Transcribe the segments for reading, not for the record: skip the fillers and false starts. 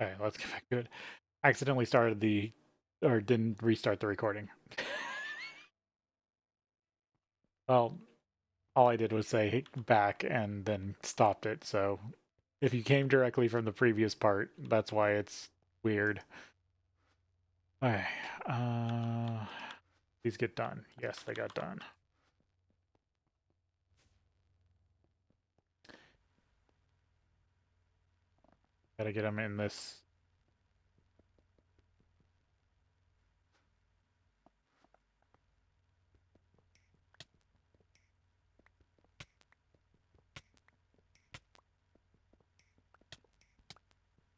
Okay, let's get back to it. Accidentally started the, or didn't restart the recording. Well, all I did was say back and then stopped it. So if you came directly from the previous part, that's why it's weird. Okay, these get done. Yes, they got done. Gotta get them in this.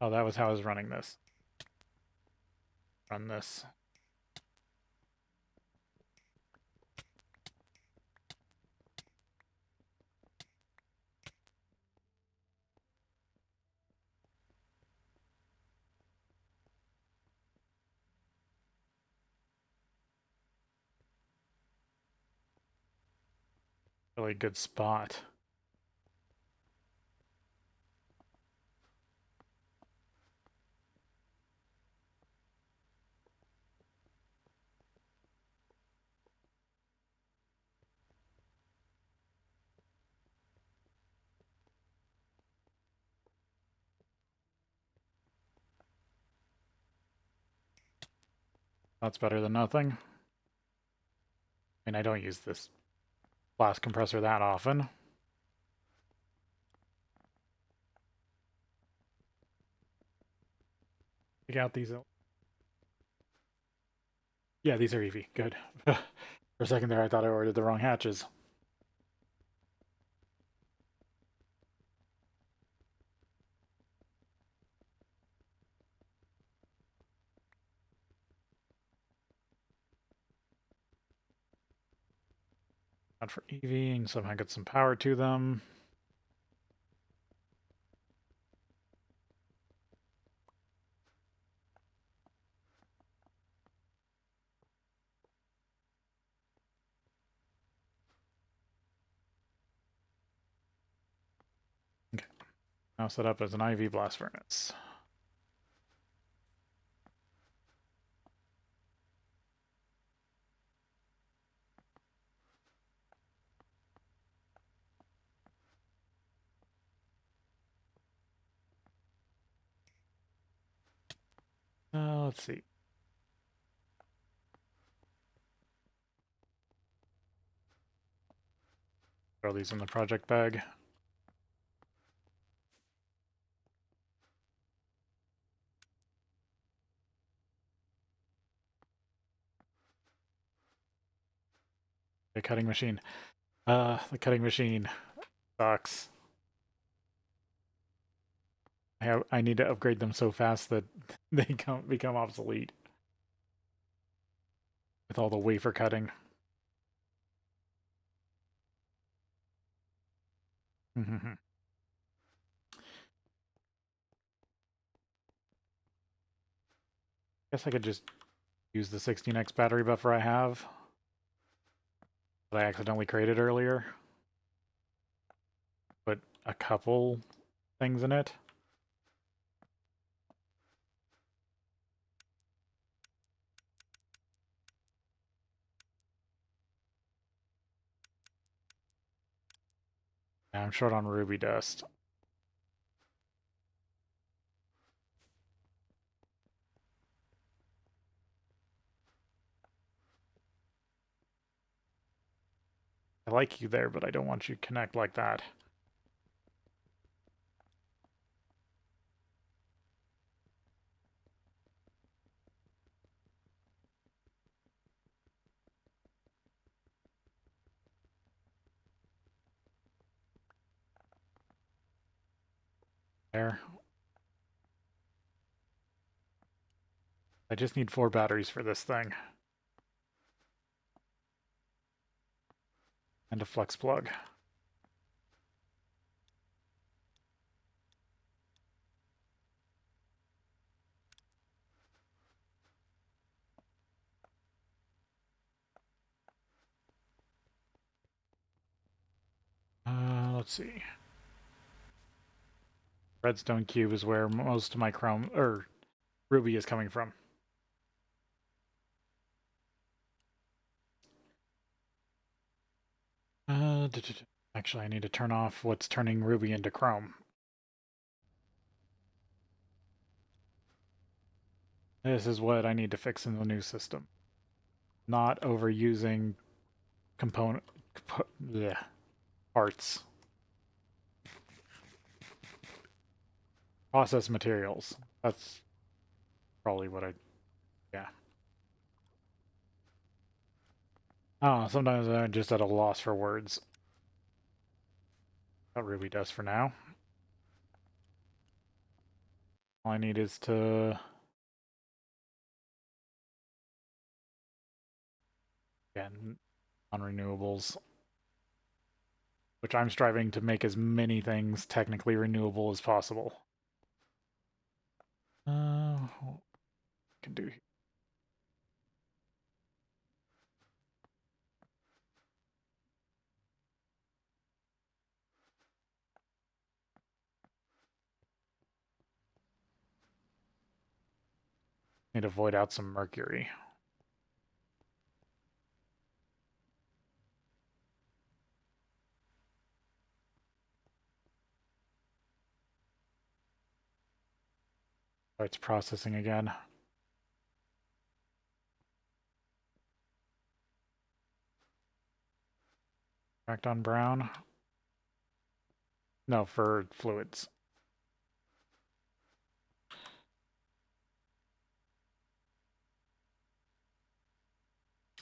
Oh, that was how I was running this. Run this. Really good spot. That's better than nothing. I mean, I don't use this blast compressor that often. Take out these. Yeah, these are EV. Good. For a second there, I thought I ordered the wrong hatches. Not for EV, and somehow get some power to them. Okay. Now set up as an IV blast furnace. Let's see. Throw these in the project bag. The cutting machine. The cutting machine sucks. I need to upgrade them so fast that they become obsolete with all the wafer cutting. Guess I could just use the 16x battery buffer I have that I accidentally created earlier. Put a couple things in it. I'm short on ruby dust. I like you there, but I don't want you to connect like that. There. I just need 4 batteries for this thing. And a flex plug. Let's see. Redstone cube is where most of my chrome or ruby is coming from. Actually, I need to turn off what's turning ruby into chrome. This is what I need to fix in the new system. Not overusing parts. Process materials. That's probably what yeah. Oh, sometimes I'm just at a loss for words. That Ruby does for now. All I need is to... Again, on renewables. Which I'm striving to make as many things technically renewable as possible. What can do here? Need to void out some mercury. Oh, it's processing again. Backed on brown. No, for fluids.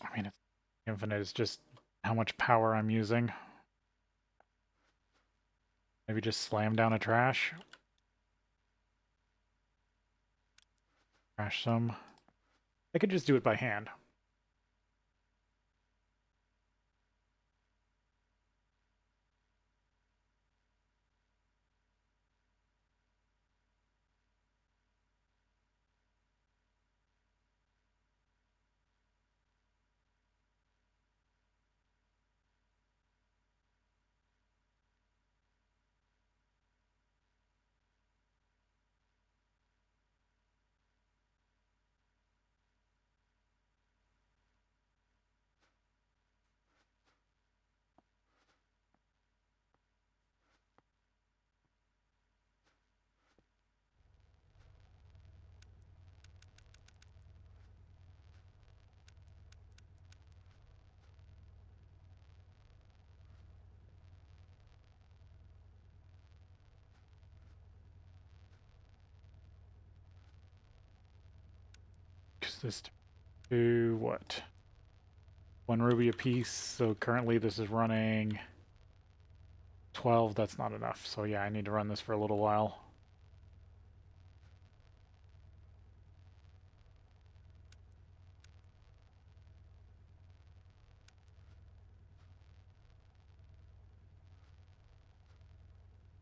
I mean, it's infinite. It's just how much power I'm using. Maybe just slam down a trash. Trash some. I could just do it by hand. Because this to what? 1 ruby a piece. So currently this is running 12. That's not enough. So yeah, I need to run this for a little while.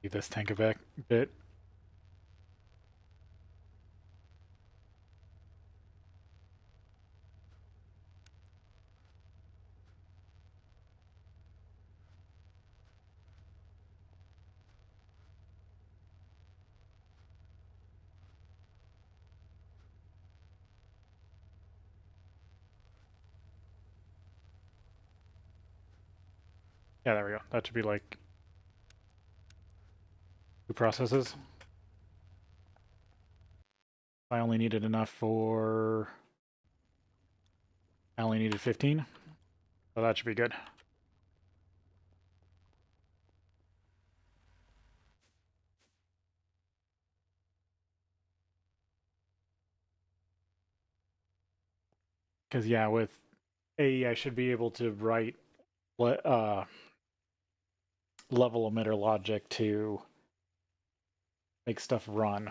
Leave this tank a bit. Yeah, there we go. That should be like 2 processes. I only needed enough for... I only needed 15. So that should be good. Because yeah, with AE I should be able to write level emitter logic to make stuff run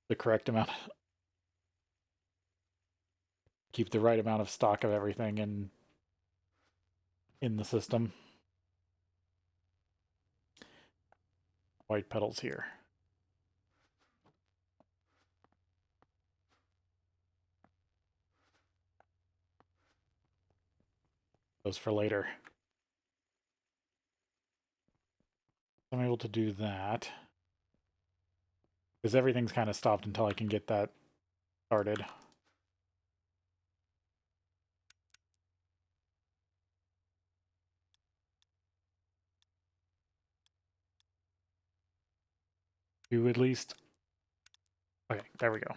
the correct amount. Keep the right amount of stock of everything in the system. White petals here. Those for later. I'm able to do that. Because everything's kind of stopped until I can get that started. Do at least... Okay, there we go.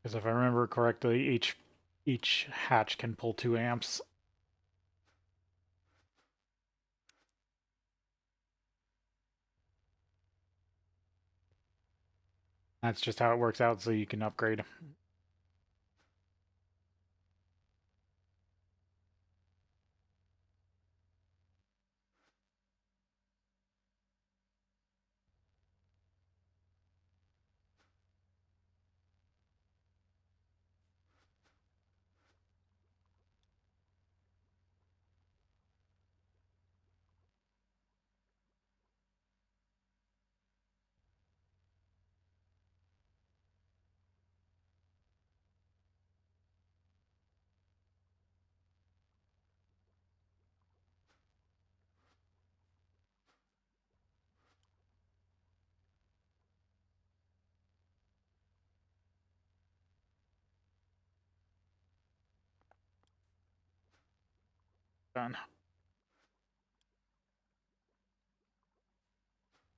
Because if I remember correctly, each hatch can pull 2 amps. That's just how it works out, so you can upgrade. Done.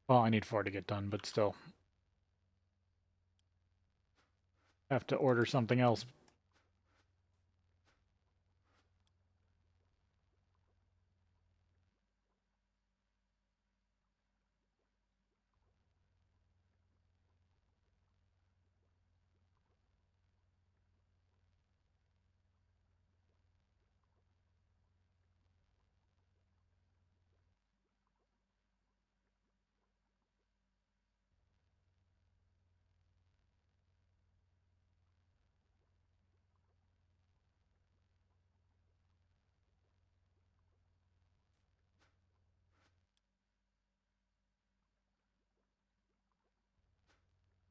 Well, I need 4 to get done, but still. Have to order something else.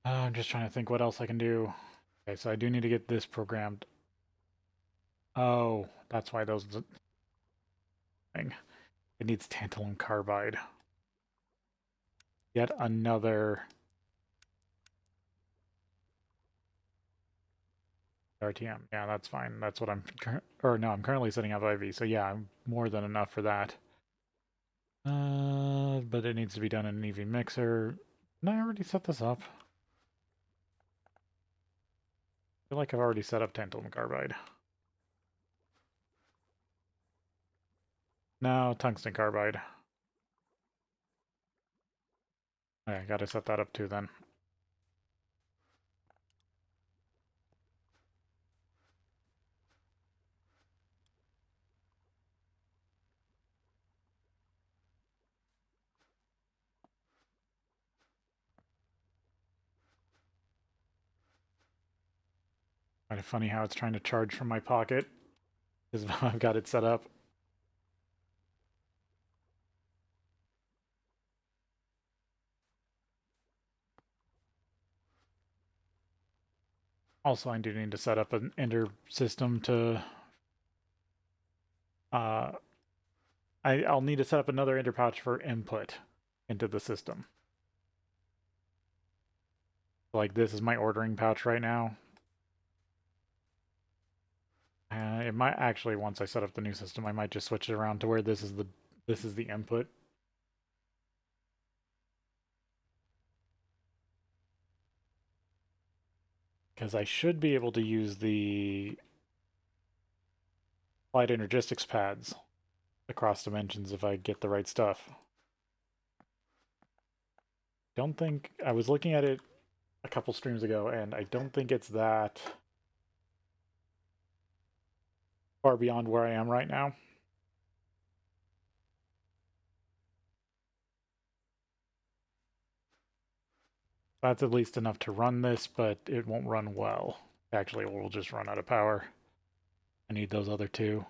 I'm just trying to think what else I can do. Okay, so I do need to get this programmed. Oh, that's why those thing. It needs tantalum carbide. Yet another RTM. Yeah, that's fine. That's what I'm I'm currently setting up IV. So yeah, I'm more than enough for that. But it needs to be done in an EV mixer. Didn't I already set this up? I feel like I've already set up tantalum carbide. No, tungsten carbide. Okay, gotta set that up too then. Kind of funny how it's trying to charge from my pocket because I've got it set up. Also, I do need to set up an ender system to uh, I'll need to set up another ender pouch for input into the system. Like this is my ordering pouch right now. It might actually, once I set up the new system, I might just switch it around to where this is the input. Because I should be able to use the light energistics pads across dimensions if I get the right stuff. Don't think I was looking at it a couple streams ago, and I don't think it's that far beyond where I am right now. That's at least enough to run this, but it won't run well. Actually, it will just run out of power. I need those other two.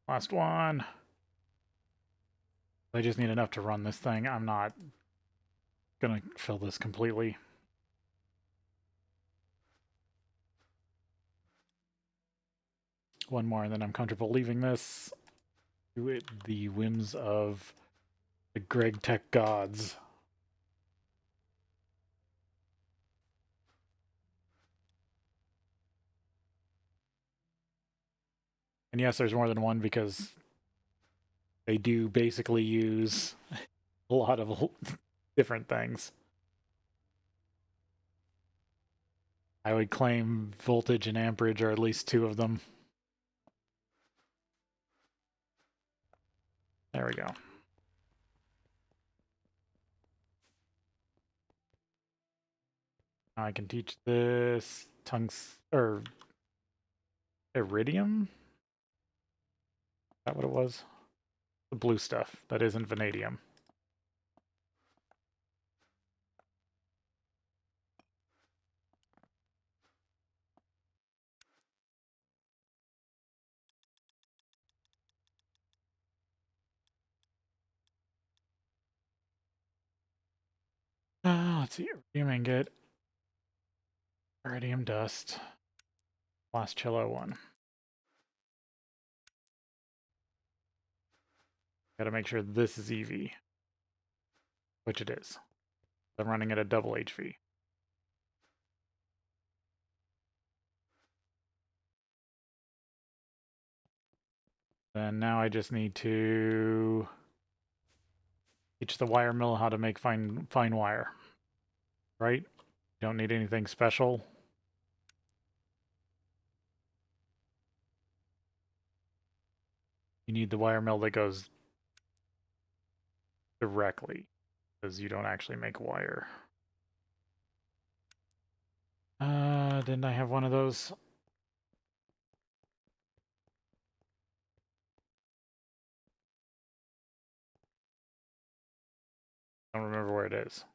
Last one. I just need enough to run this thing. I'm not gonna fill this completely. One more, and then I'm comfortable leaving this to it, the whims of the Greg Tech gods. And yes, there's more than one because they do basically use a lot of different things. I would claim voltage and amperage are at least two of them. There we go. Now I can teach this or iridium? Is that what it was? The blue stuff that isn't vanadium. Let's see, iridium ingot, iridium dust, last cello one. Got to make sure this is EV, which it is. I'm running at a double HV. Then now I just need to teach the wire mill how to make fine wire. Right? Don't need anything special. You need the wire mill that goes directly, because you don't actually make wire. Didn't I have one of those? I don't remember where it is.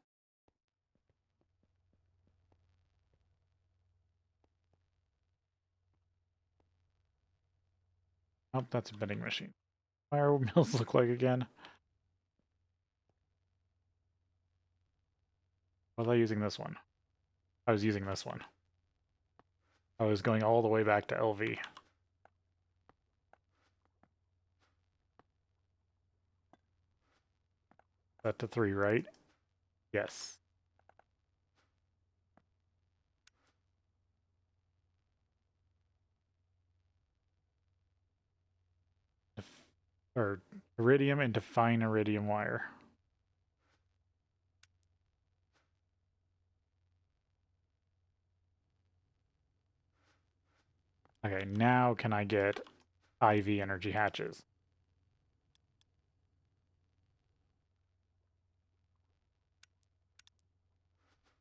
Oh, that's a vending machine. Wire mills look like again. Was I using this one? I was using this one. I was going all the way back to LV. That to 3, right? Yes. Or iridium into fine iridium wire. Okay, now can I get IV energy hatches?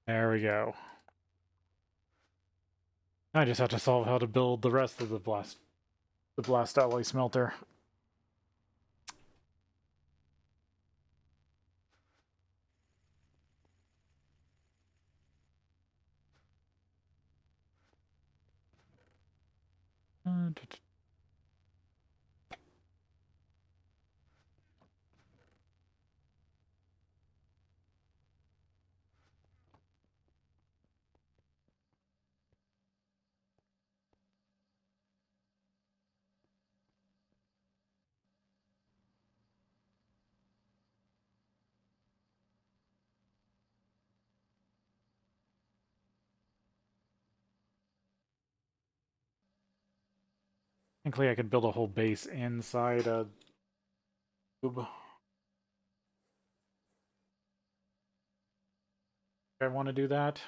There we go. I just have to solve how to build the rest of the blast alloy smelter. Technically, I could build a whole base inside a tube. I want to do that.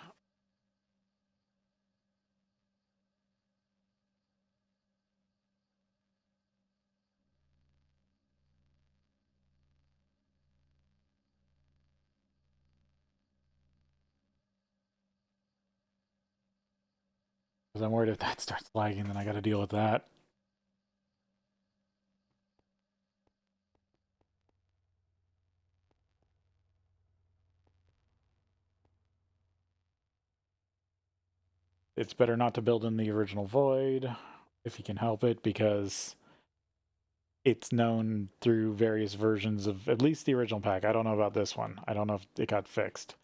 Because I'm worried if that starts lagging, then I got to deal with that. It's better not to build in the original void, if you can help it, because it's known through various versions of at least the original pack. I don't know about this one. I don't know if it got fixed.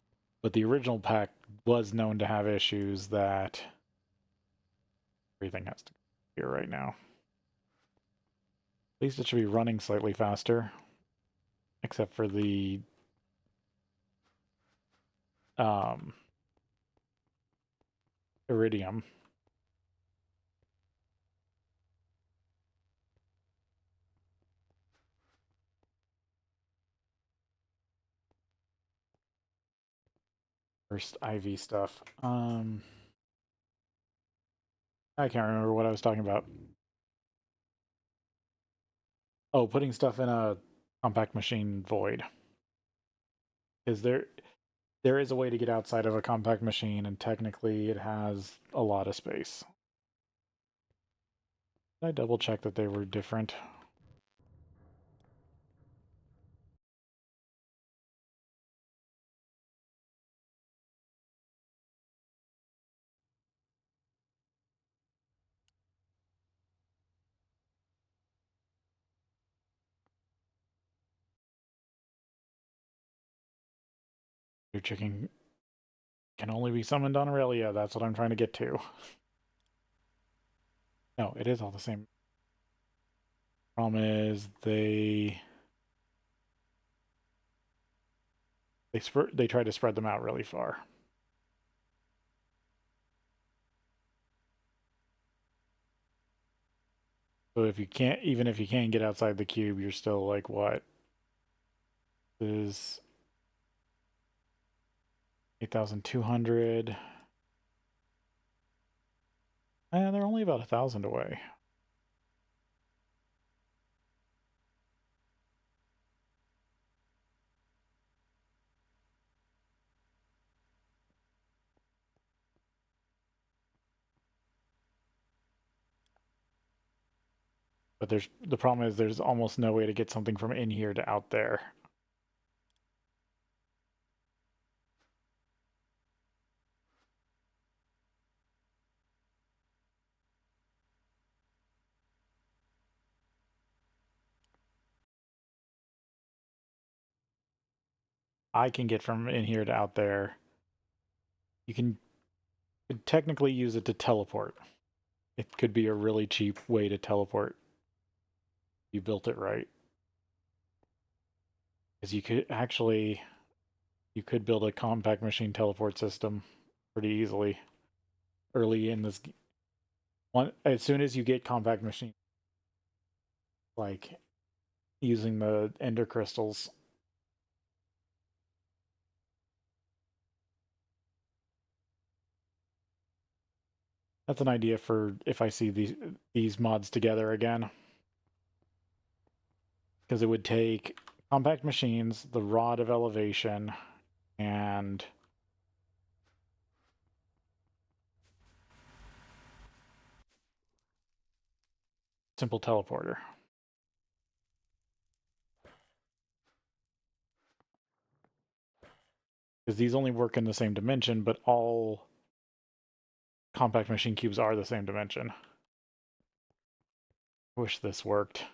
But the original pack was known to have issues that everything has to go here right now. At least it should be running slightly faster, except for the iridium. First IV stuff. I can't remember what I was talking about. Oh, putting stuff in a compact machine void. Is there is a way to get outside of a compact machine, and technically it has a lot of space. Did I double check that they were different? Your chicken can only be summoned on Aurelia. That's what I'm trying to get to. No, it is all the same. Problem is they try to spread them out really far. So if you can't, even if you can get outside the cube, you're still like what? This is 8,200. They're only about 1,000 away. But the problem is there's almost no way to get something from in here to out there. I can get from in here to out there. You can technically use it to teleport. It could be a really cheap way to teleport. You built it right. Because you could build a compact machine teleport system pretty easily early in this one. As soon as you get compact machine, like using the ender crystals. That's an idea for if I see these mods together again. Because it would take compact machines, the rod of elevation, and simple teleporter. Because these only work in the same dimension, but all compact machine cubes are the same dimension. I wish this worked.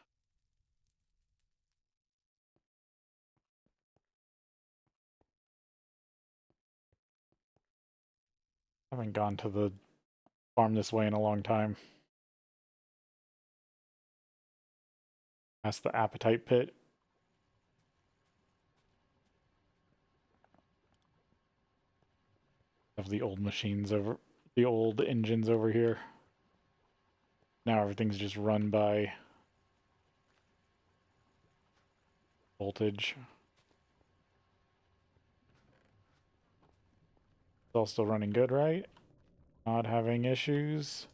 I haven't gone to the farm this way in a long time. Past the appetite pit. Of the old machines over, the old engines over here. Now everything's just run by voltage. It's all still running good, right? Not having issues.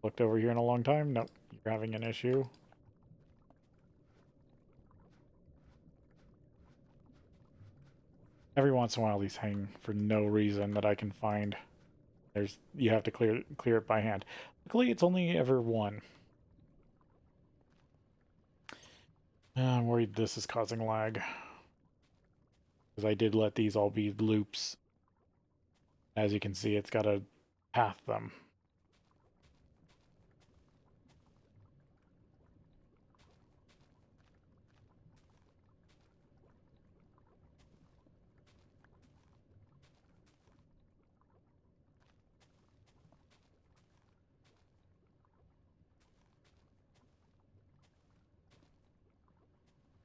Looked over here in a long time. Nope, you're having an issue. Every once in a while these hang for no reason that I can find. You have to clear it by hand. Luckily it's only ever one. I'm worried this is causing lag. Because I did let these all be loops. As you can see, it's got to path them.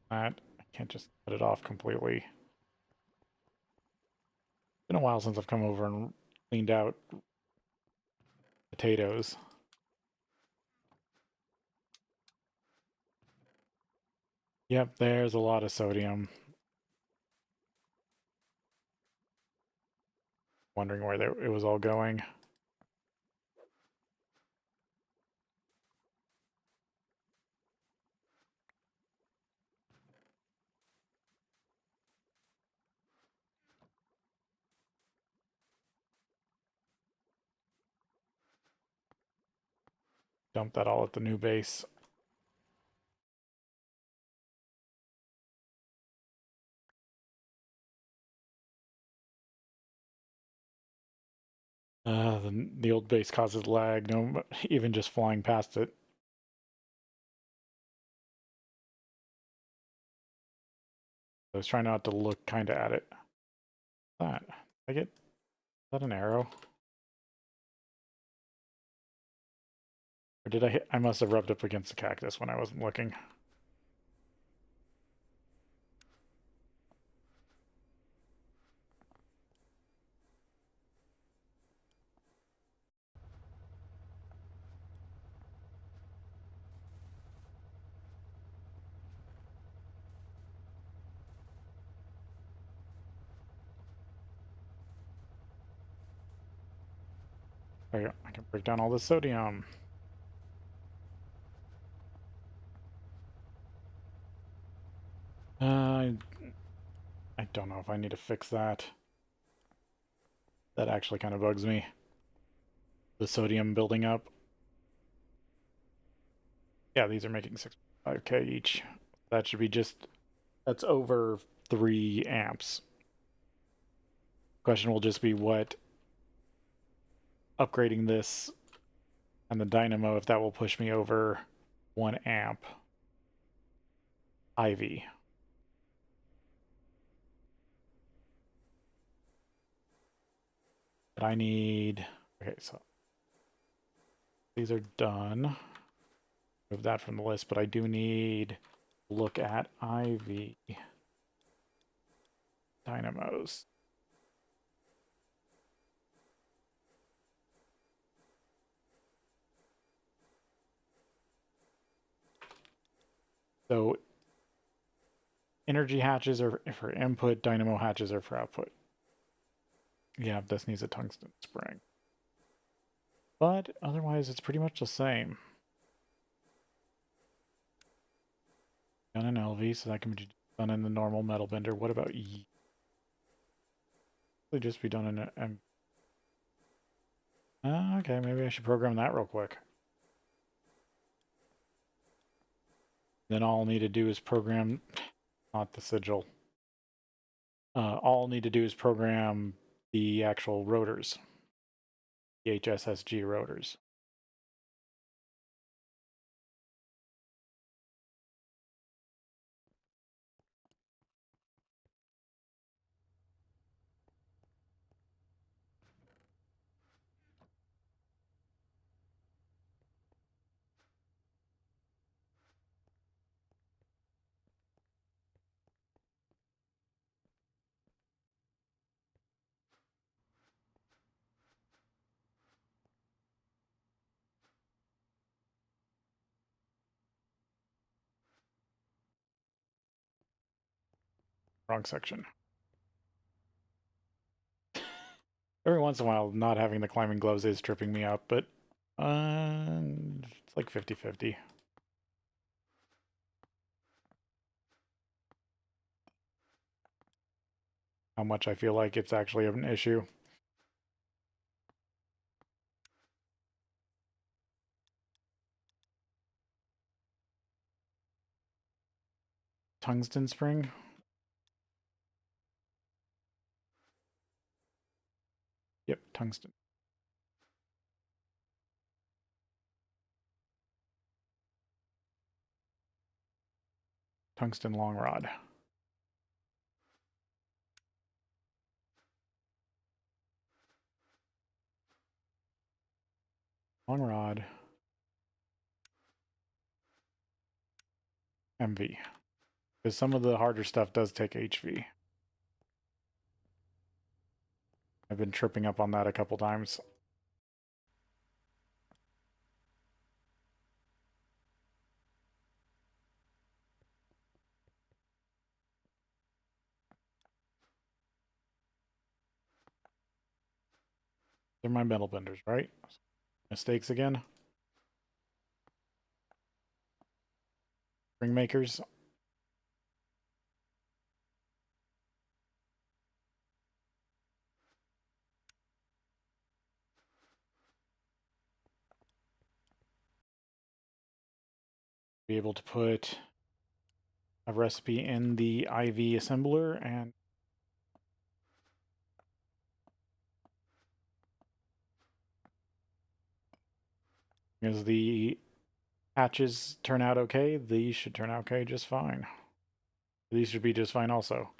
That I can't just cut it off completely. It's been a while since I've come over and cleaned out potatoes. Yep, there's a lot of sodium. Wondering where it was all going. Dump that all at the new base. The old base causes lag, no, even just flying past it. I was trying not to look kind of at it. That I get. Is that an arrow? Or did I hit? I must have rubbed up against the cactus when I wasn't looking. There you go. I can break down all the sodium. I don't know if I need to fix that. That actually kind of bugs me. The sodium building up. Yeah, these are making 6.5k each. That should be just... That's over 3 amps. Question will just be what upgrading this and the dynamo, if that will push me over 1 amp IV. But I need... Okay, so these are done. Move that from the list, but I do need to look at IV dynamos. So energy hatches are for input, dynamo hatches are for output. Yeah, this needs a tungsten spring. But otherwise, it's pretty much the same. Done in LV, so that can be done in the normal metal bender. What about E? It'll just be done in a M. Okay, maybe I should program that real quick. Then all I'll need to do is program, not the sigil. All I'll need to do is program the actual rotors, the HSSG rotors. Wrong section. Every once in a while, not having the climbing gloves is tripping me up, but it's like 50-50. How much I feel like it's actually an issue. Tungsten spring. Yep, tungsten. Tungsten long rod. Long rod. MV. Because some of the harder stuff does take HV. I've been tripping up on that a couple times. They're my metal benders, right? Mistakes again. Ring makers. Be able to put a recipe in the IV assembler and as the hatches turn out okay, these should turn out okay just fine. These should be just fine also.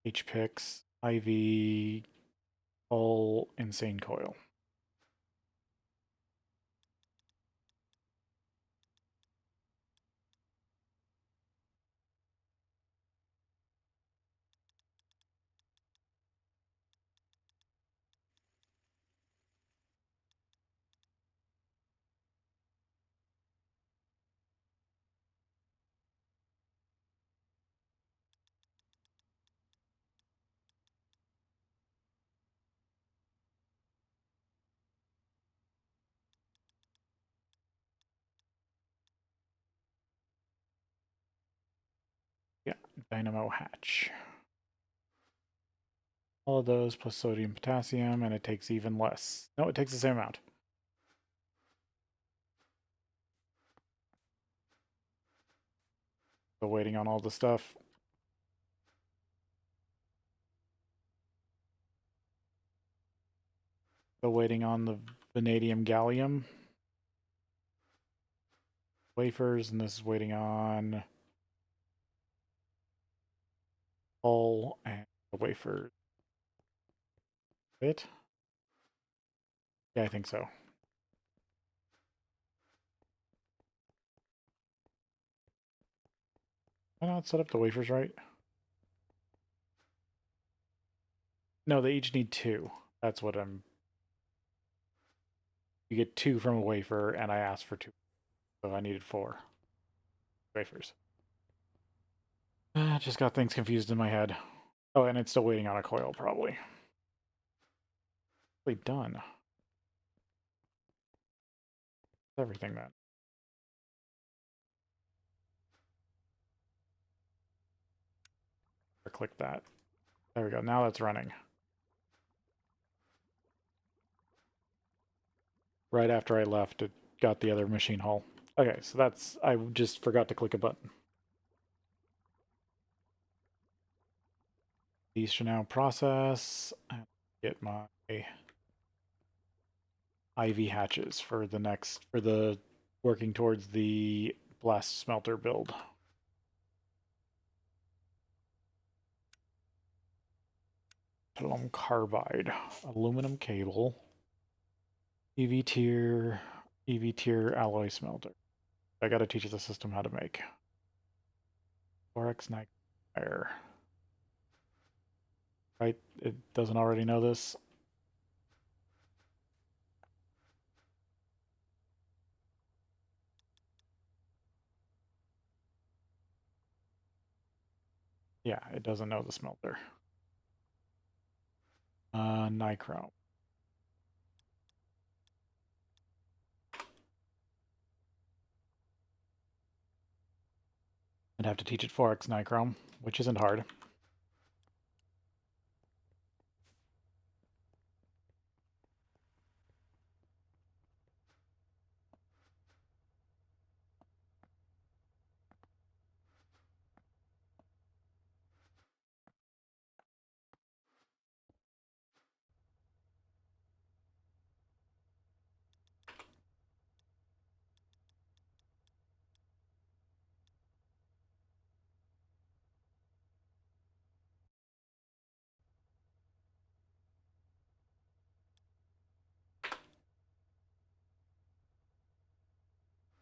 H-Pix, IV, all insane coil. Yeah, dynamo hatch. All of those plus sodium, potassium, and it takes even less. No, it takes the same amount. Still waiting on all the stuff. Still waiting on the vanadium gallium wafers, and this is waiting on all and the wafers. It? Yeah, I think so. Why not set up the wafers right? No, they each need 2. That's what I'm... You get 2 from a wafer, and I asked for 2. So I needed 4 wafers. Just got things confused in my head. Oh, and it's still waiting on a coil, probably. Done. Everything then. Or click that. There we go. Now that's running. Right after I left, it got the other machine hull. Okay, so that's... I just forgot to click a button. These should now process and get my IV hatches for the next... for the... working towards the blast smelter build. Aluminum carbide, aluminum cable, EV tier alloy smelter. I gotta teach the system how to make. Borax night fire. Right? It doesn't already know this. Yeah, it doesn't know the smelter. Nichrome. I'd have to teach it 4x nichrome, which isn't hard.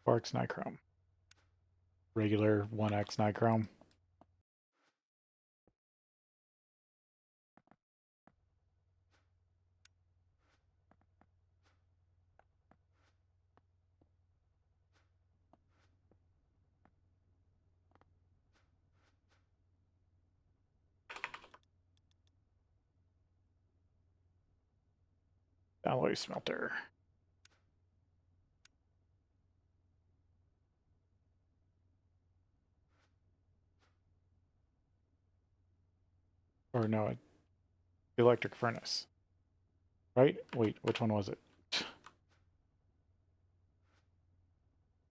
Quarks nichrome. Regular 1x nichrome. Alloy smelter. Or no, the electric furnace. Right? Wait, which one was it?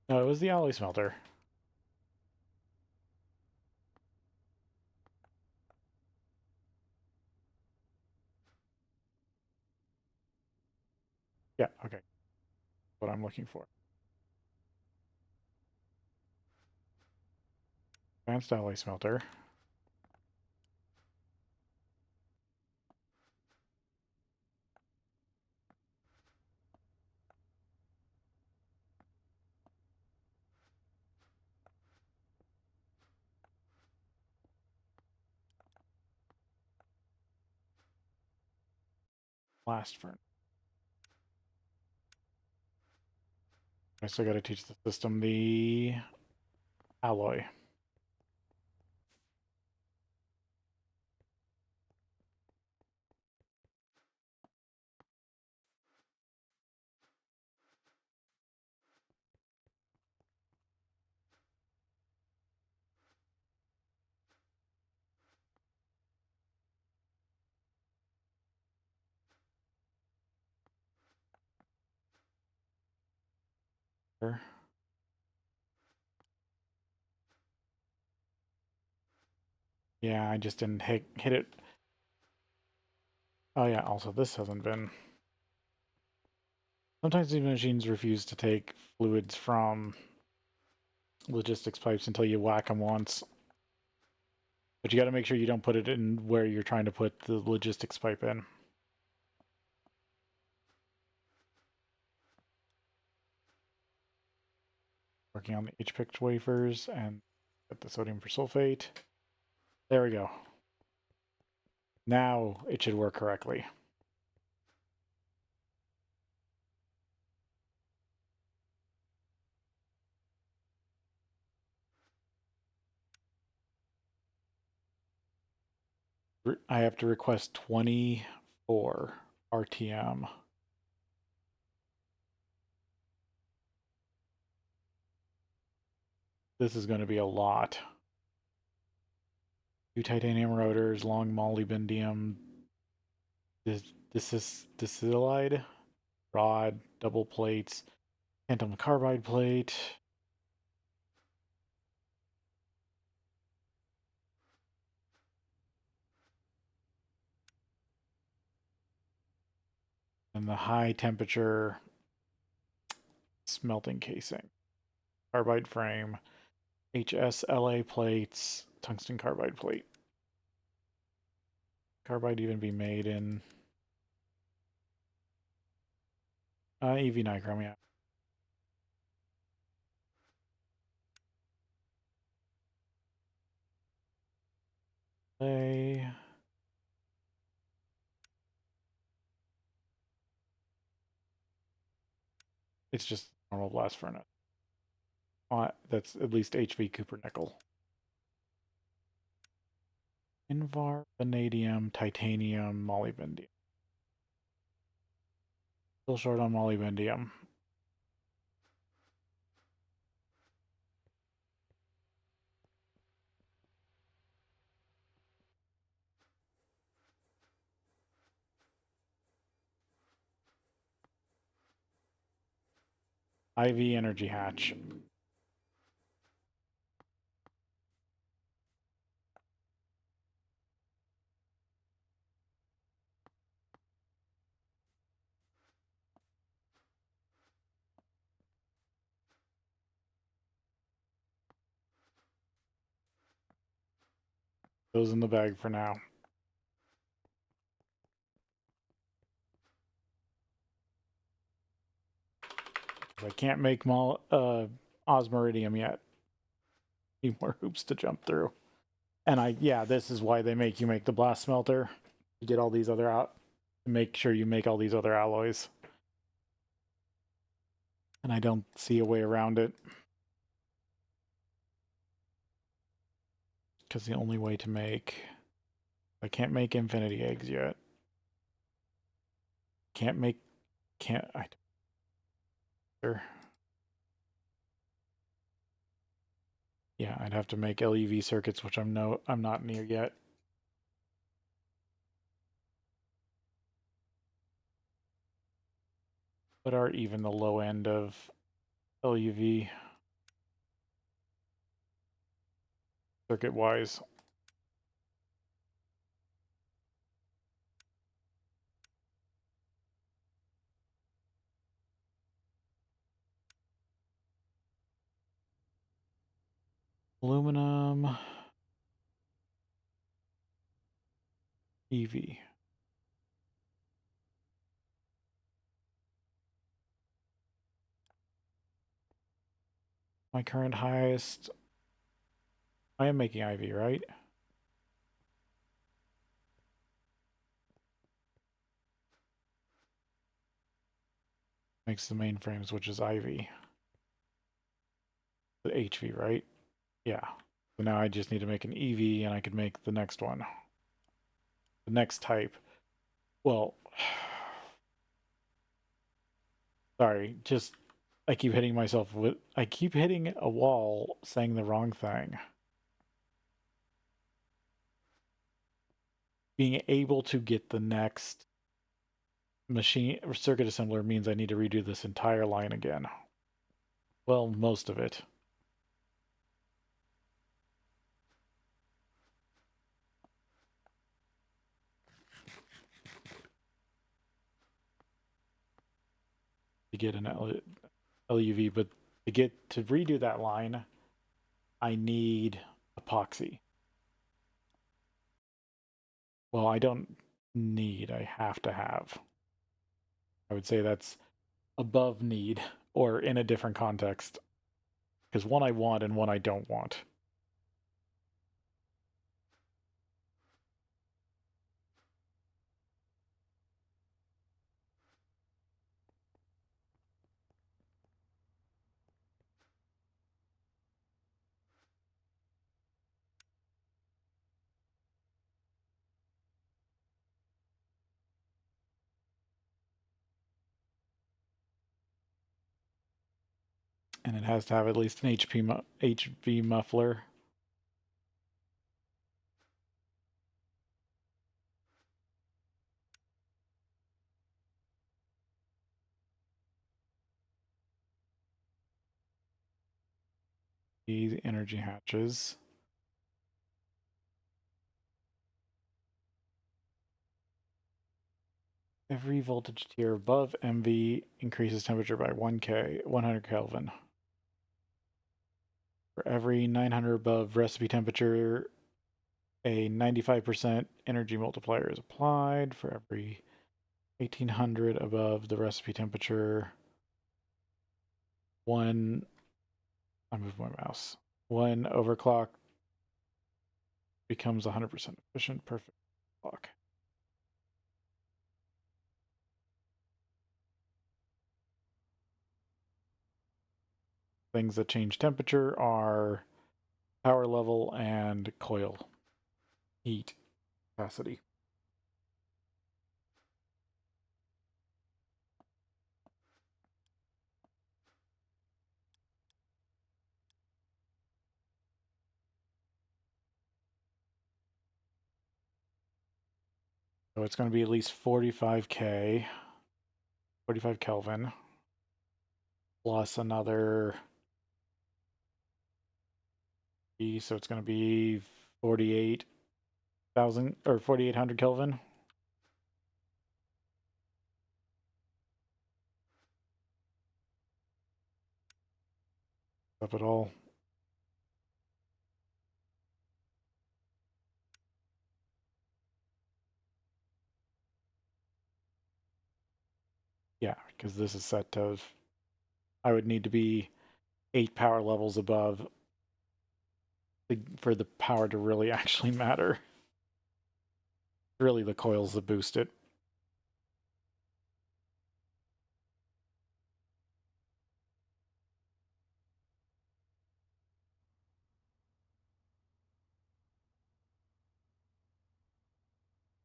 No, it was the alloy smelter. Yeah, okay. What I'm looking for. Advanced alloy smelter. Blast furnace. I still got to teach the system the alloy. Yeah, I just didn't hit it. Oh yeah, also this hasn't been. Sometimes these machines refuse to take fluids from logistics pipes until you whack them once. But you got to make sure you don't put it in where you're trying to put the logistics pipe in. Working on the H-picked wafers and get the sodium persulfate. There we go. Now it should work correctly. I have to request 24 RTM. This is going to be a lot. 2 titanium rotors, long molybdenum, this is dicylide, rod, double plates, tantalum carbide plate. And the high temperature smelting casing, carbide frame, HSLA plates, tungsten carbide plate. Carbide even be made in EV nichrome, yeah. It's just normal blast furnace. That's at least HV Cooper nickel. Invar, vanadium, titanium, molybdendium. Still short on molybdendium. IV energy hatch. Those in the bag for now. I can't make osmiridium yet. Need more hoops to jump through. And this is why they make you make the blast smelter. You get all these other out. Make sure you make all these other alloys. And I don't see a way around it. Because the only way to make... I can't make infinity eggs yet. Can't make... Can't... I... Yeah, I'd have to make LEV circuits, which I'm not near yet. What are even the low end of LUV circuit-wise? Aluminum, EV. My current highest... I am making IV, right? Makes the mainframes, which is IV. The HV, right? Yeah. So now I just need to make an EV and I could make the next one. The next type. Well, sorry, just I keep hitting myself with... I keep hitting a wall saying the wrong thing. Being able to get the next machine circuit assembler means I need to redo this entire line again. Well, most of it. To get an LUV, but to redo that line, I need epoxy. Well, I don't need, I have to have. I would say that's above need, or in a different context. Because one I want and one I don't want. And it has to have at least an HV muffler. These energy hatches. Every voltage tier above MV increases temperature by 100 Kelvin. For every 900 above recipe temperature, a 95% energy multiplier is applied. For every 1800 above the recipe temperature, I move my mouse. One overclock becomes 100% efficient. Perfect clock. things that change temperature are power level and coil heat capacity. So it's going to be at least 45K, 45 Kelvin, plus another, so it's going to be 48,000 or 4,800 Kelvin. Up at all. Yeah, because this is set to, I would need to be 8 power levels above for the power to really actually matter. Really the coils that boost it.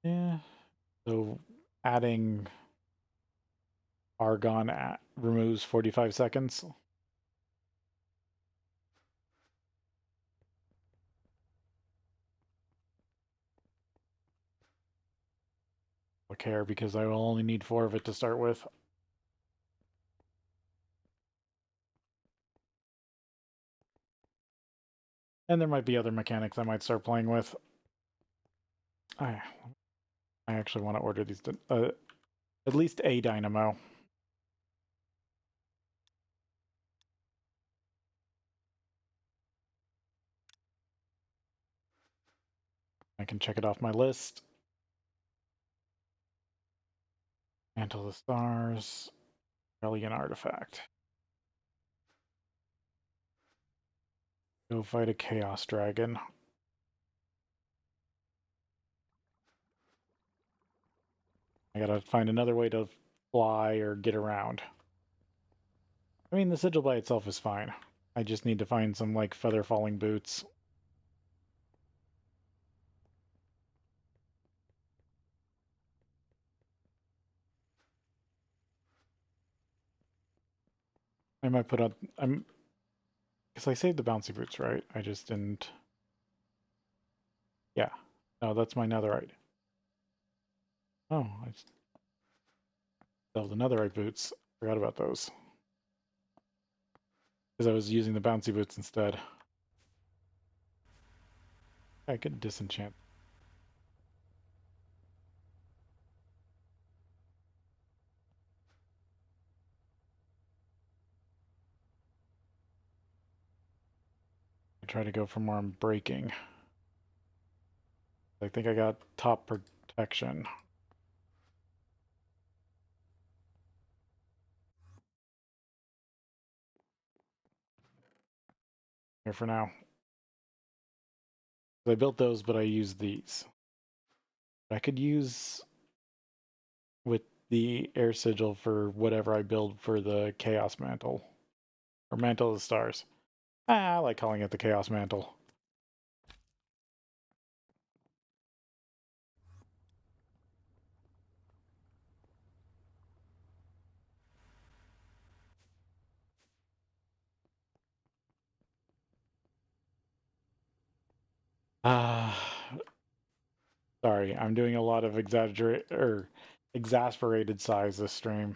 Yeah, so adding argon removes 45 seconds. I care because I will only need 4 of it to start with. And there might be other mechanics I might start playing with. I actually want to order these, at least a dynamo. I can check it off my list. Mantle of the Stars, Alien Artifact. Go fight a Chaos Dragon. I gotta find another way to fly or get around. I mean, the sigil by itself is fine. I just need to find some, like, feather falling boots. I might put up... Because I saved the bouncy boots, right? I just didn't... Yeah. No, that's my netherite. Oh, I still have the netherite boots. Forgot about those. Because I was using the bouncy boots instead. I could disenchant. I try to go for more breaking. I think I got top protection. Here for now. I built those, but I used these. I could use with the air sigil for whatever I build for the Chaos Mantle. Or Mantle of the Stars. I like calling it the Chaos Mantle. Sorry, I'm doing a lot of exasperated sighs this stream.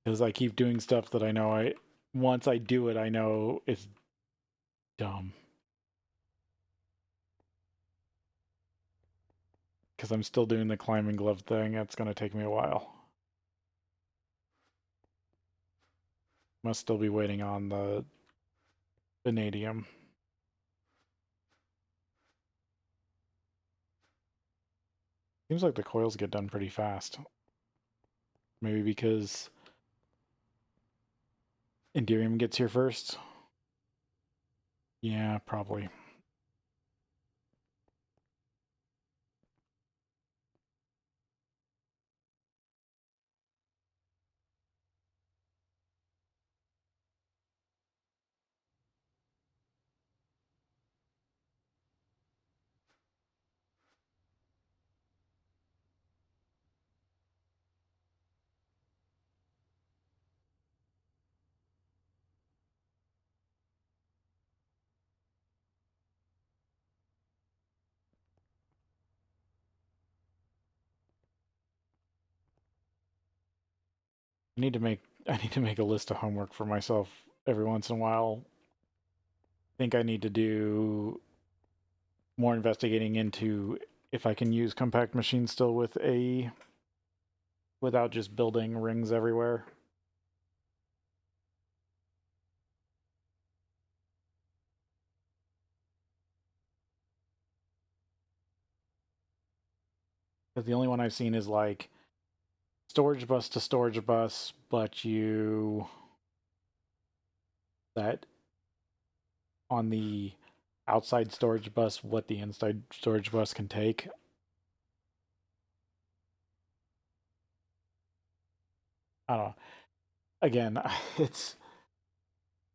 Because I keep doing stuff that I know once I do it, I know it's dumb. Because I'm still doing the climbing glove thing. It's going to take me a while. Must still be waiting on the vanadium. Seems like the coils get done pretty fast. Maybe because Enderium gets here first? Yeah, probably. I need to make a list of homework for myself every once in a while. I think I need to do more investigating into if I can use compact machines still without just building rings everywhere. Because the only one I've seen is like storage bus to storage bus, but you that on the outside storage bus what the inside storage bus can take. I don't know. Again,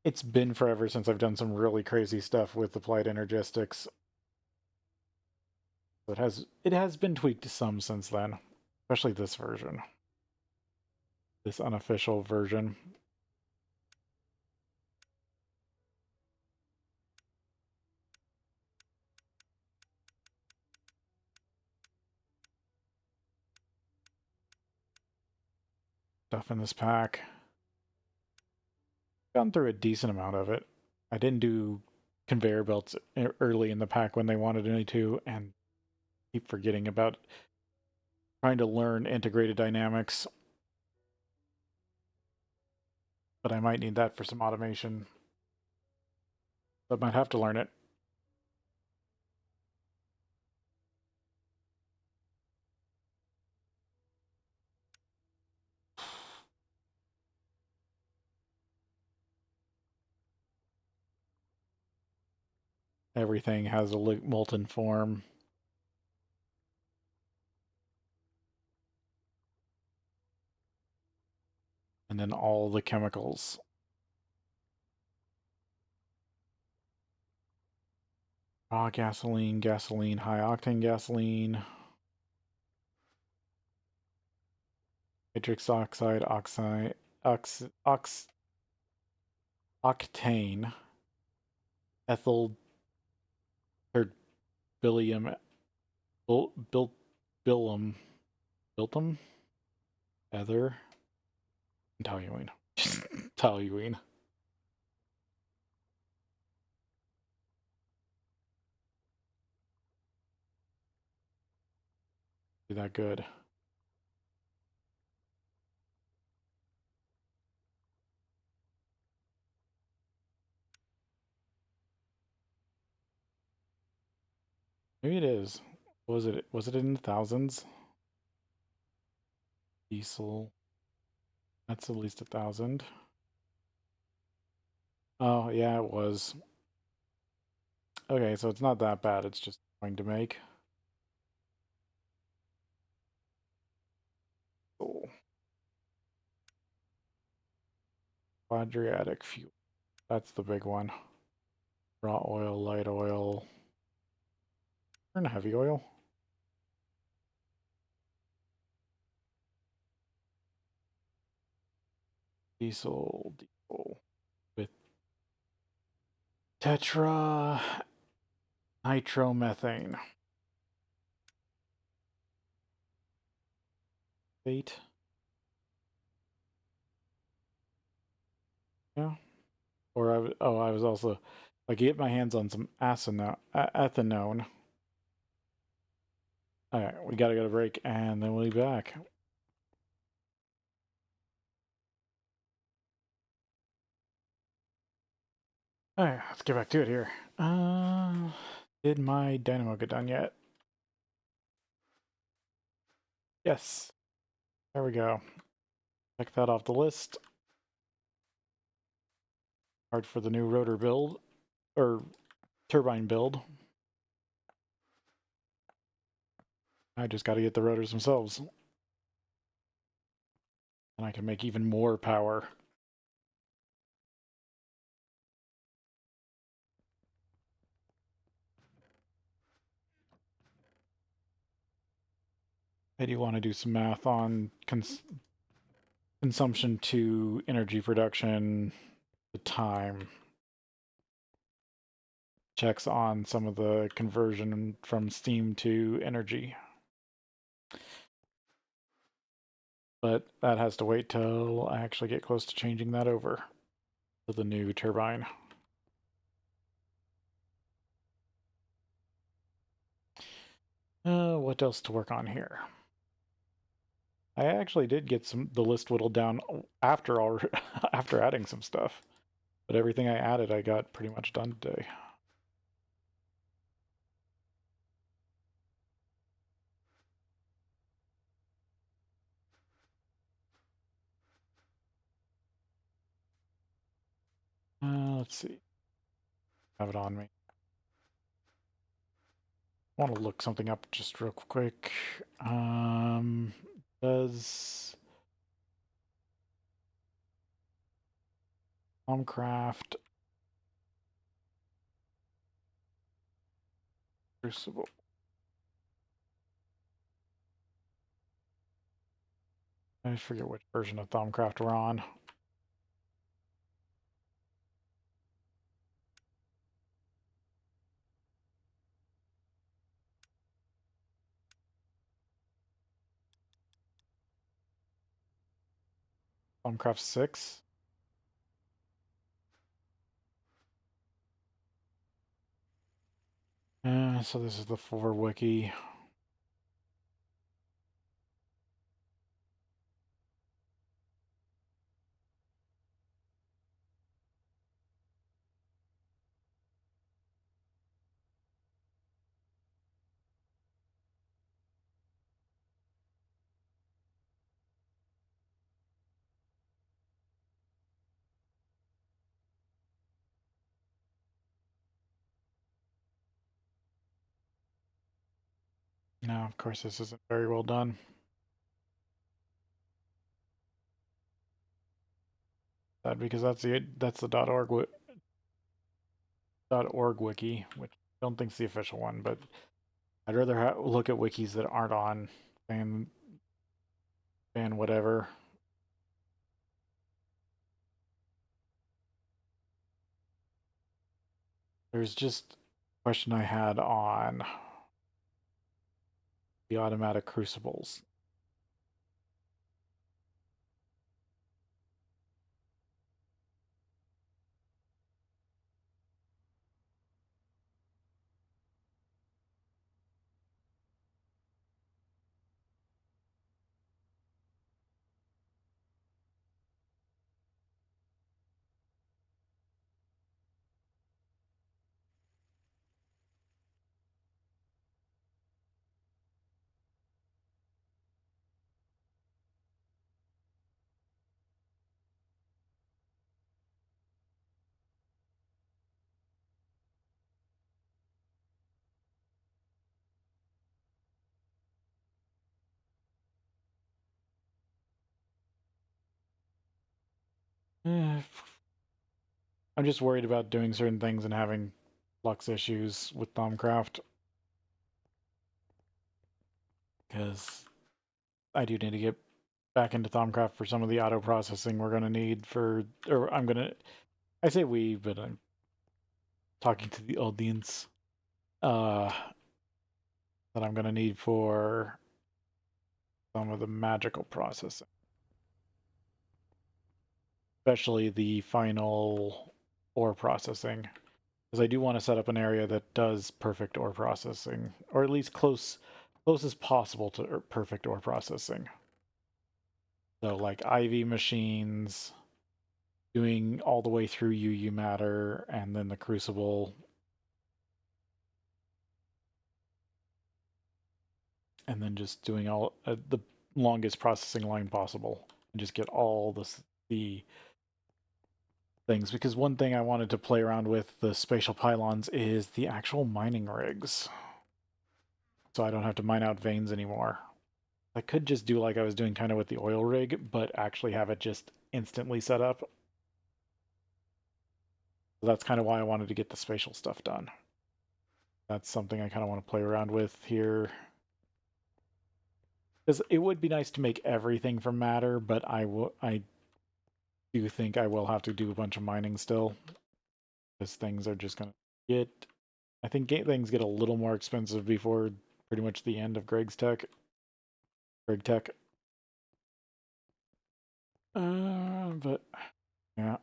it's been forever since I've done some really crazy stuff with applied energistics. It has been tweaked some since then, especially this version, this unofficial version. Stuff in this pack. Gone through a decent amount of it. I didn't do conveyor belts early in the pack when they wanted me to, and keep forgetting about trying to learn integrated dynamics. But I might need that for some automation. But might have to learn it. Everything has a molten form. And then all the chemicals. Raw gasoline, gasoline, high octane gasoline, nitrous oxide, octane, ethyl terbilium, bilum, biltum, ether, and toluene. Toluene. Be that good. Maybe it is. Was it in the thousands? Diesel. That's at least 1,000. Oh, yeah, it was. Okay, so it's not that bad. It's just going to make. Oh. Quadratic fuel. That's the big one. Raw oil, light oil, and heavy oil. Diesel with tetra nitromethane. 8. Yeah. Or I was also like get my hands on some ethanone. All right, we gotta go to break and then we'll be back. All right, let's get back to it here. Did my dynamo get done yet? Yes. There we go. Check that off the list. Hard for the new rotor build, or turbine build. I just got to get the rotors themselves. And I can make even more power. I do want to do some math on consumption to energy production, the time. Checks on some of the conversion from steam to energy. But that has to wait till I actually get close to changing that over to the new turbine. What else to work on here? I actually did get the list whittled down after all after adding some stuff, but everything I added I got pretty much done today. Let's see. Have it on me. I want to look something up just real quick. Does Thaumcraft Crucible? I forget which version of Thaumcraft we're on. Thaumcraft 6. So this is the 4 wiki. Now, of course, this isn't very well done. Sad because that's the .org wiki, which I don't think's the official one, but I'd rather look at wikis that aren't on than whatever. There's just a question I had on the automatic crucibles. Eh, I'm just worried about doing certain things and having flux issues with Thaumcraft, because I do need to get back into Thaumcraft for some of the auto processing we're going to need for, or I say we, but I'm talking to the audience, that I'm going to need for some of the magical processing, especially the final ore processing, because I do want to set up an area that does perfect ore processing, or at least close as possible to perfect ore processing. So like IV machines, doing all the way through UU matter, and then the crucible, and then just doing all the longest processing line possible, and just get all the things. Because one thing I wanted to play around with the spatial pylons is the actual mining rigs, so I don't have to mine out veins anymore. I could just do like I was doing kind of with the oil rig, but actually have it just instantly set up. So that's kind of why I wanted to get the spatial stuff done. That's something I kind of want to play around with here. Because it would be nice to make everything from matter, but I do think I will have to do a bunch of mining still. Because things are just going to get... I think things get a little more expensive before pretty much the end of Greg Tech. But yeah.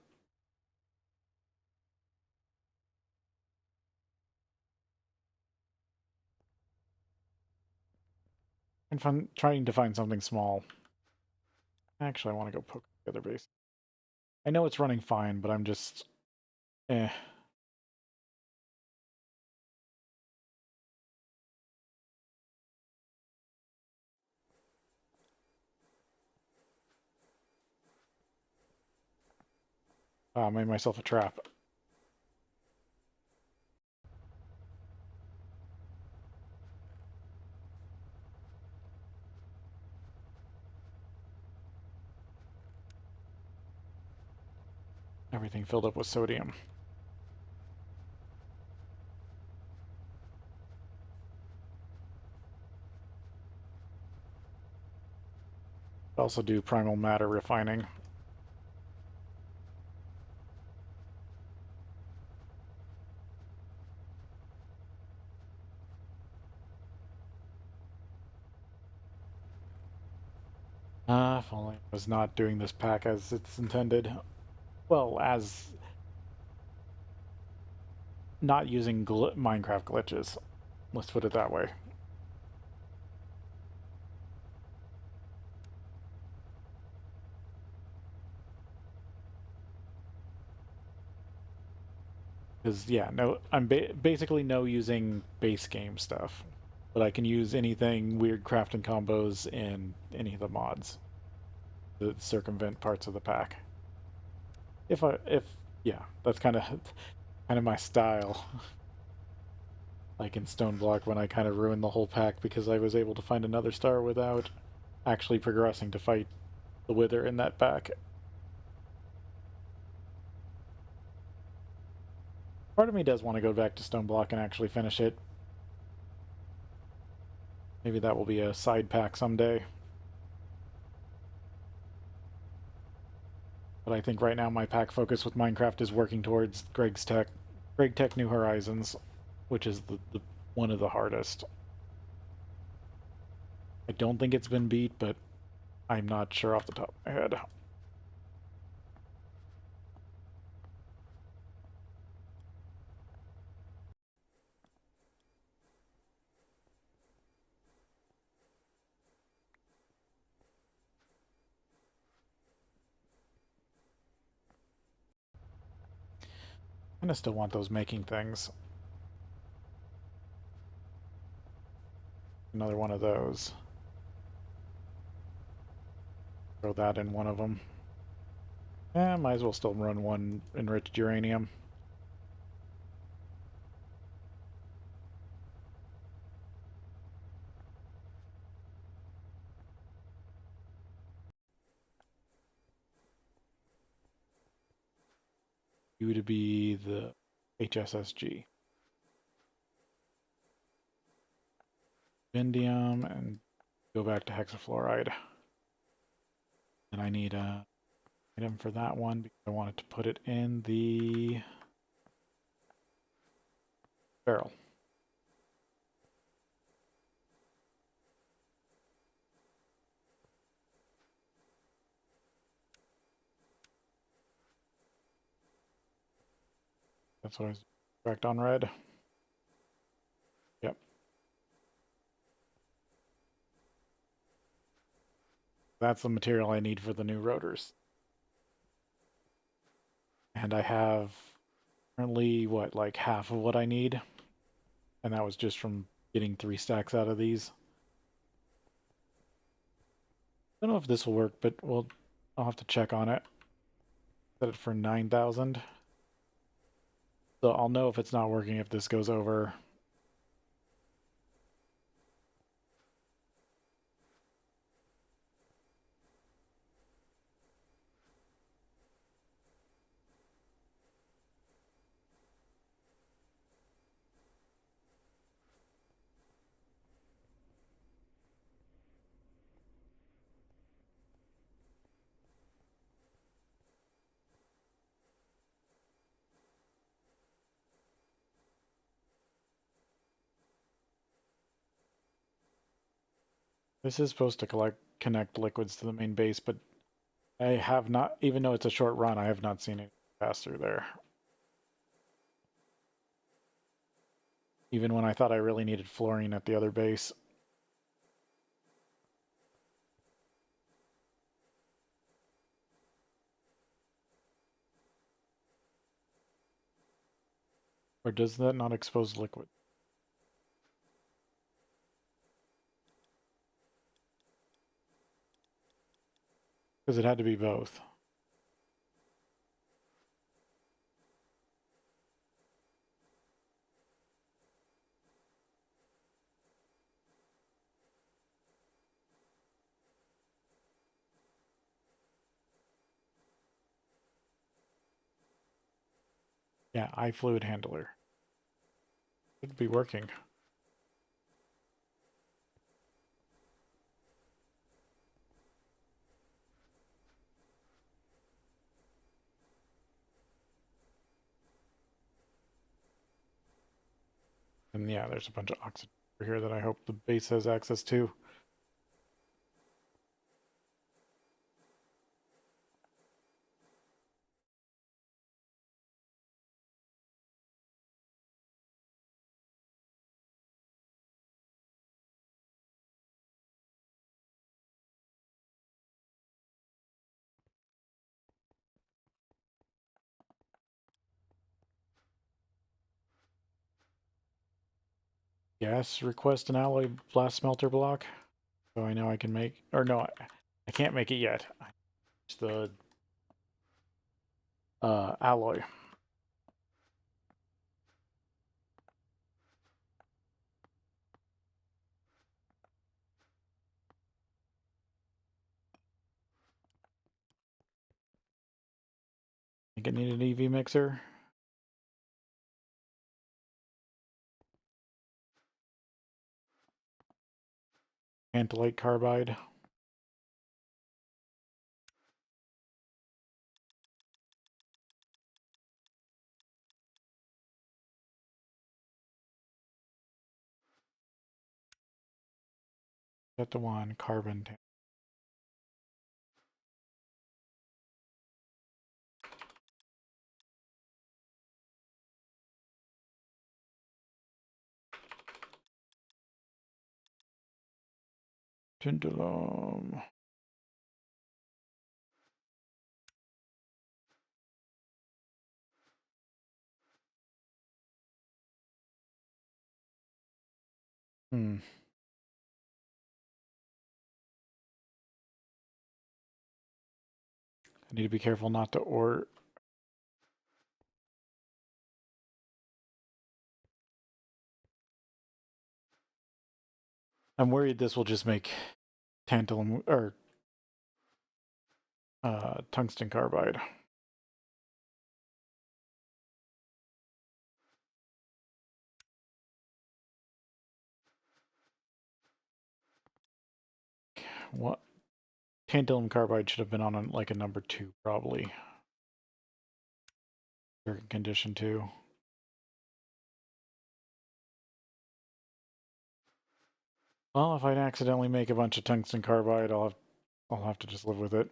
And trying to find something small. Actually, I want to go poke the other base. I know it's running fine, but I'm just eh. I made myself a trap. Everything filled up with sodium. Also do primal matter refining. If only I was not doing this pack as it's intended. Well, as not using Minecraft glitches. Let's put it that way. Because, yeah, no, I'm basically no using base game stuff. But I can use anything weird crafting combos in any of the mods to circumvent parts of the pack. Yeah, that's kind of my style. Like in Stone Block when I kind of ruined the whole pack because I was able to find another star without actually progressing to fight the Wither in that pack. Part of me does want to go back to Stone Block and actually finish it. Maybe that will be a side pack someday. But I think right now my pack focus with Minecraft is working towards Greg Tech New Horizons, which is the one of the hardest. I don't think it's been beat, but I'm not sure off the top of my head. I still want those making things. Another one of those. Throw that in one of them. Yeah, might as well still run one enriched uranium. You to be the HSSG. Indium and go back to hexafluoride. And I need a item for that one because I wanted to put it in the barrel. That's what I was correct on red. Yep. That's the material I need for the new rotors. And I have currently, what, like half of what I need? And that was just from getting 3 stacks out of these. I don't know if this will work, but I'll have to check on it. Set it for 9,000. So I'll know if it's not working if this goes over. This is supposed to connect liquids to the main base, but I have not, even though it's a short run, I have not seen it pass through there. Even when I thought I really needed fluorine at the other base. Or does that not expose liquid? Because it had to be both. Yeah, fluid handler. Should be working. And yeah, there's a bunch of oxygen over here that I hope the base has access to. Yes, request an alloy blast smelter block. So I know I can make, or no, I can't make it yet. It's the alloy. I think I need an EV mixer. Tantalite carbide. Set to one, carbon. Tantalum. Hmm. I need to be careful not to or. I'm worried this will just make tantalum or tungsten carbide. What? Tantalum carbide should have been on like a number 2 probably. Certain condition too. Well, if I accidentally make a bunch of tungsten carbide, I'll have to just live with it.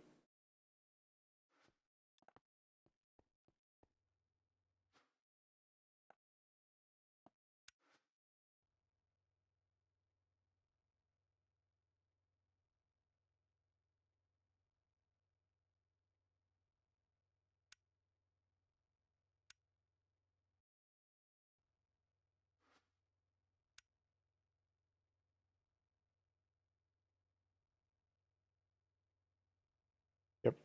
Yep.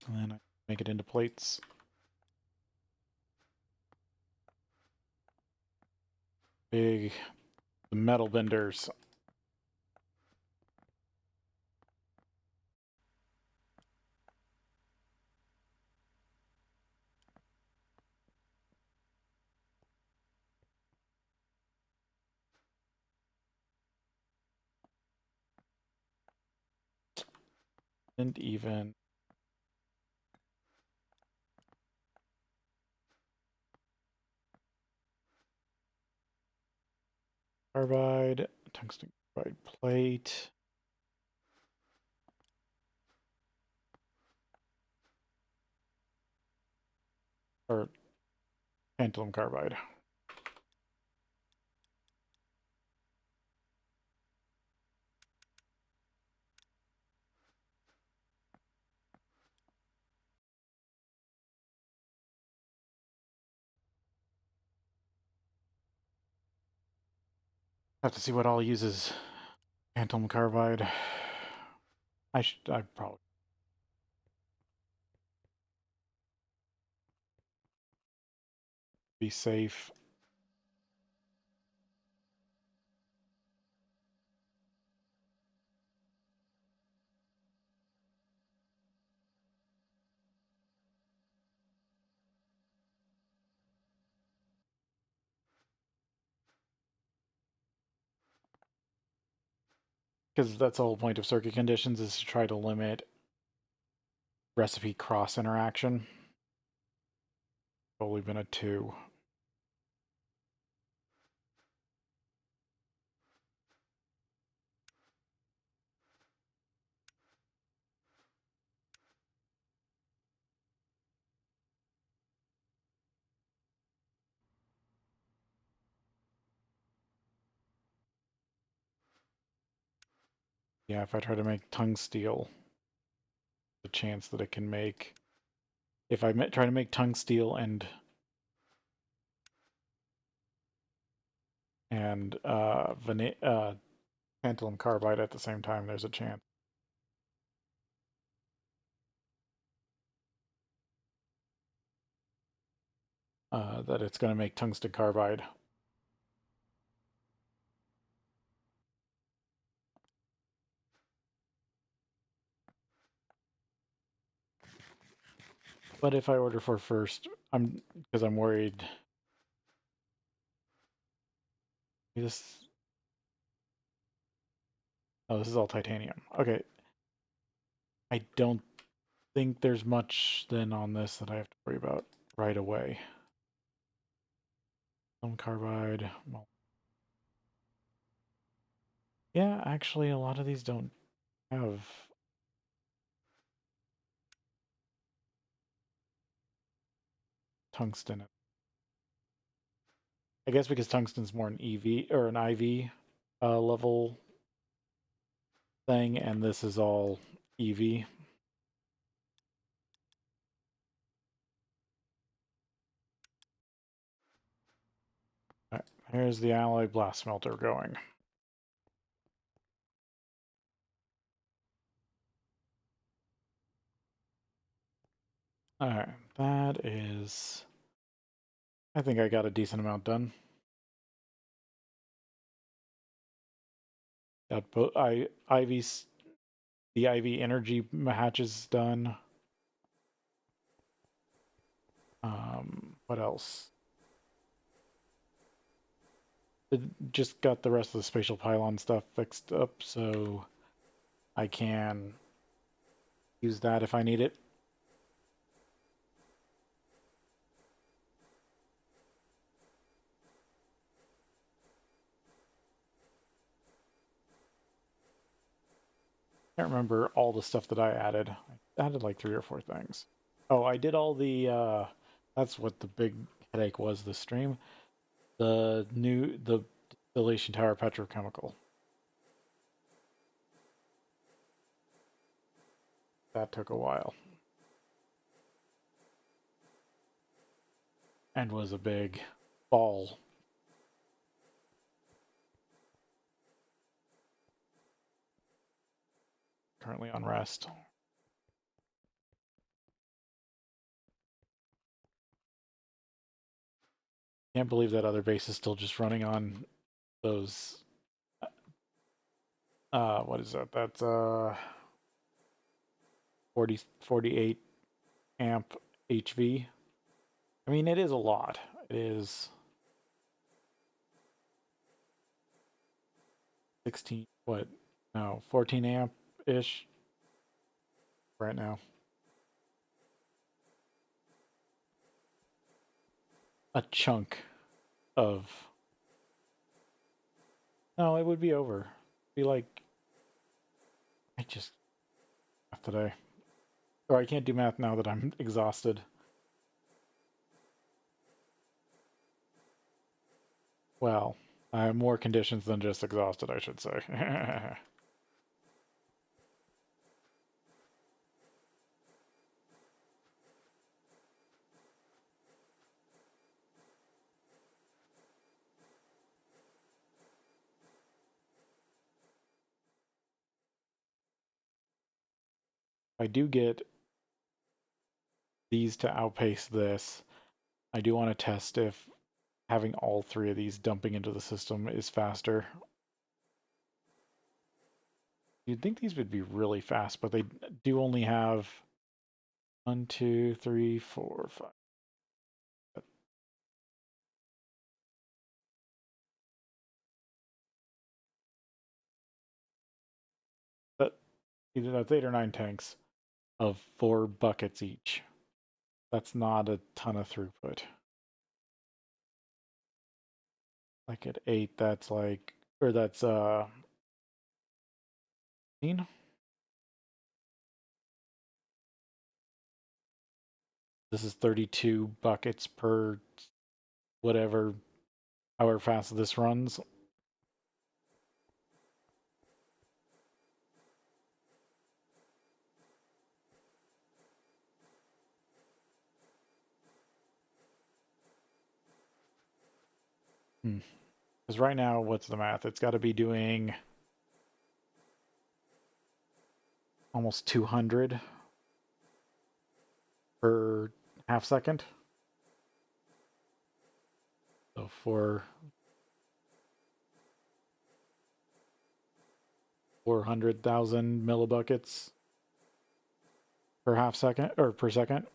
And then I make it into plates. Big metal benders. And even carbide, tungsten carbide plate. Or tantalum carbide. Have to see what all uses tantalum carbide. I probably be safe. Because that's the whole point of circuit conditions, is to try to limit recipe cross interaction. Only been a 2. Yeah, if I try to make tungsteel, the chance that it can make... If I try to make tungsteel and tantalum carbide at the same time, there's a chance. That it's going to make tungsten carbide. But if I order for first, because I'm worried. This. Oh, this is all titanium. Okay. I don't think there's much then on this that I have to worry about right away. Some carbide. Well, yeah, actually, a lot of these don't have tungsten. I guess because tungsten's more an EV or an IV level thing, and this is all EV. All right, here's the alloy blast smelter going. All right, that is... I think I got a decent amount done. Got both IV's, the IV energy hatches done. What else? Just got the rest of the spatial pylon stuff fixed up, so I can use that if I need it. Can't remember all the stuff that I added. I added like 3 or 4 things. Oh, I did all the that's what the big headache was this stream. The distillation tower petrochemical. That took a while. And was a big ball. Currently on rest. Can't believe that other base is still just running on those what is that? That's 48 amp HV. I mean, it is a lot. It is 16, what? No, 14 amp ish right now. A chunk of No, it would be over. Be like, I just math today, or I can't do math now that I'm exhausted. Well, I have more conditions than just exhausted, I should say. I do get these to outpace this. I do want to test if having all three of these dumping into the system is faster. You'd think these would be really fast, but they do only have 1, 2, 3, 4, 5. But either that's 8 or 9 tanks of 4 buckets each. That's not a ton of throughput. Like at 8, that's like, or that's 15. This is 32 buckets per whatever, however fast this runs. Because right now, what's the math? It's got to be doing almost 200 per half second. So for 400,000 millibuckets per half second, or per second.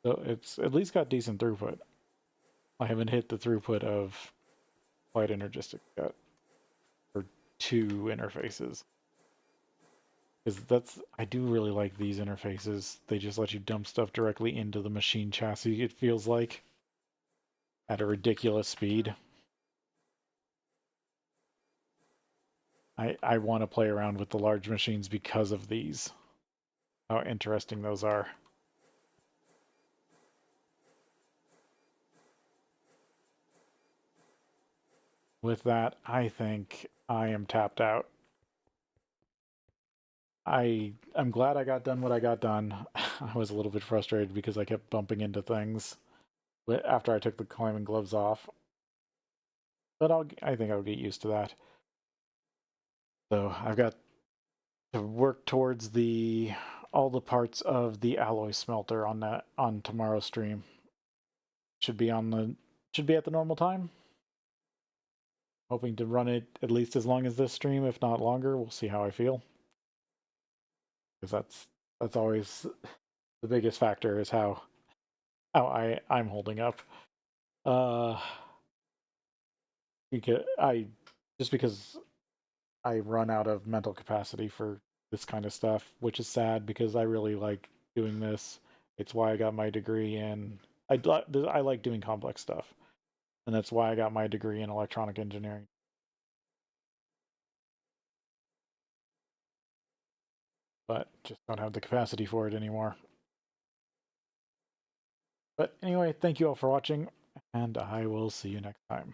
So it's at least got decent throughput. I haven't hit the throughput of Light Energistic yet for 2 interfaces. Because that's, I do really like these interfaces. They just let you dump stuff directly into the machine chassis, it feels like, at a ridiculous speed. I want to play around with the large machines because of these. How interesting those are. With that, I think I am tapped out. I'm glad I got done what I got done. I was a little bit frustrated because I kept bumping into things after I took the climbing gloves off. But I think I'll get used to that. So I've got to work towards all the parts of the alloy smelter on tomorrow's stream. Should be at the normal time. Hoping to run it at least as long as this stream, if not longer. We'll see how I feel. Because that's always the biggest factor, is how I'm holding up. Because because I run out of mental capacity for this kind of stuff, which is sad because I really like doing this. It's why I got my degree in. I like doing complex stuff, and that's why I got my degree in electronic engineering. But just don't have the capacity for it anymore. But anyway, thank you all for watching, and I will see you next time.